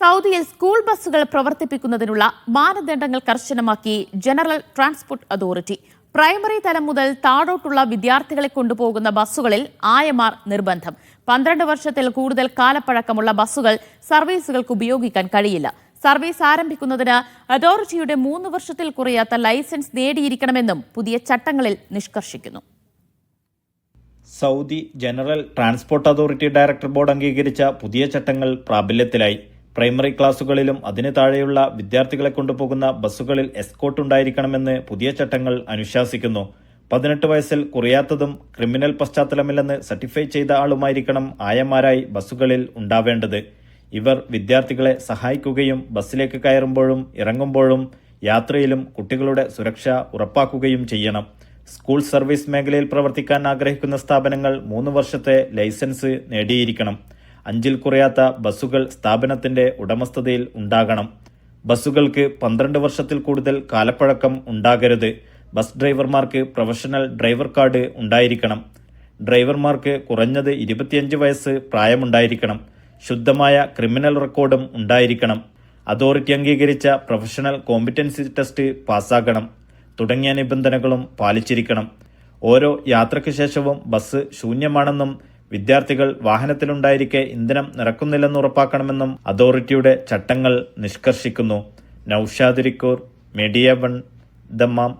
സൗദിയിൽ സ്കൂൾ ബസ്സുകൾ പ്രവർത്തിപ്പിക്കുന്നതിനുള്ള മാനദണ്ഡങ്ങൾ കർശനമാക്കി ജനറൽ ട്രാൻസ്പോർട്ട് അതോറിറ്റി. പ്രൈമറി തലം മുതൽ താഴോട്ടുള്ള വിദ്യാർത്ഥികളെ കൊണ്ടുപോകുന്ന ബസ്സുകളിൽ ആയമാർ നിർബന്ധം. 12 വർഷത്തിൽ കൂടുതൽ കാലപ്പഴക്കമുള്ള ബസ്സുകൾ സർവീസുകൾക്ക് ഉപയോഗിക്കാൻ കഴിയില്ല. സർവീസ് ആരംഭിക്കുന്നതിന് അതോറിറ്റിയുടെ 3 വർഷത്തിൽ കുറയാത്ത ലൈസൻസ് നേടിയിരിക്കണമെന്നും പുതിയ ചട്ടങ്ങളിൽ നിഷ്കർഷിക്കുന്നു. Saudi general transport authority director board അംഗീകരിച്ച പുതിയ ചട്ടങ്ങൾ പ്രാബല്യത്തിലായി. പ്രൈമറി ക്ലാസുകളിലും അതിന് താഴെയുള്ള വിദ്യാർത്ഥികളെ കൊണ്ടുപോകുന്ന ബസ്സുകളിൽ എസ്കോർട്ട് ഉണ്ടായിരിക്കണമെന്ന് പുതിയ ചട്ടങ്ങൾ അനുശാസിക്കുന്നു. 18 വയസ്സിൽ കുറയാത്തതും ക്രിമിനൽ പശ്ചാത്തലമില്ലെന്ന് സർട്ടിഫൈ ചെയ്ത ആളുമായിരിക്കണം ആയമാരായി ബസ്സുകളിൽ ഉണ്ടാവേണ്ടത്. ഇവർ വിദ്യാർത്ഥികളെ സഹായിക്കുകയും ബസ്സിലേക്ക് കയറുമ്പോഴും ഇറങ്ങുമ്പോഴും യാത്രയിലും കുട്ടികളുടെ സുരക്ഷ ഉറപ്പാക്കുകയും ചെയ്യണം. സ്കൂൾ സർവീസ് മേഖലയിൽ പ്രവർത്തിക്കാൻ ആഗ്രഹിക്കുന്ന സ്ഥാപനങ്ങൾ 3 വർഷത്തെ ലൈസൻസ് നേടിയിരിക്കണം. 5-ൽ കുറയാത്ത ബസ്സുകൾ സ്ഥാപനത്തിന്റെ ഉടമസ്ഥതയിൽ ഉണ്ടാകണം. ബസ്സുകൾക്ക് 12 വർഷത്തിൽ കൂടുതൽ കാലപ്പഴക്കം ഉണ്ടാകരുത്. ബസ് ഡ്രൈവർമാർക്ക് പ്രൊഫഷണൽ ഡ്രൈവർ കാർഡ് ഉണ്ടായിരിക്കണം. ഡ്രൈവർമാർക്ക് കുറഞ്ഞത് 25 വയസ്സ് പ്രായമുണ്ടായിരിക്കണം. ശുദ്ധമായ ക്രിമിനൽ റെക്കോർഡും ഉണ്ടായിരിക്കണം. അതോറിറ്റി അംഗീകരിച്ച പ്രൊഫഷണൽ കോമ്പിറ്റൻസി ടെസ്റ്റ് പാസ്സാകണം. തുടങ്ങിയ നിബന്ധനകളും പാലിച്ചിരിക്കണം. ഓരോ യാത്രയ്ക്ക് ശേഷവും ബസ് ശൂന്യമാണെന്നും വിദ്യാർത്ഥികൾ വാഹനത്തിലുണ്ടായിരിക്കെ ഇന്ധനം നിറക്കുന്നില്ലെന്ന് ഉറപ്പാക്കണമെന്നും അതോറിറ്റിയുടെ ചട്ടങ്ങൾ നിഷ്കർഷിക്കുന്നു. Noushad Irikkur, media 1, Dammam.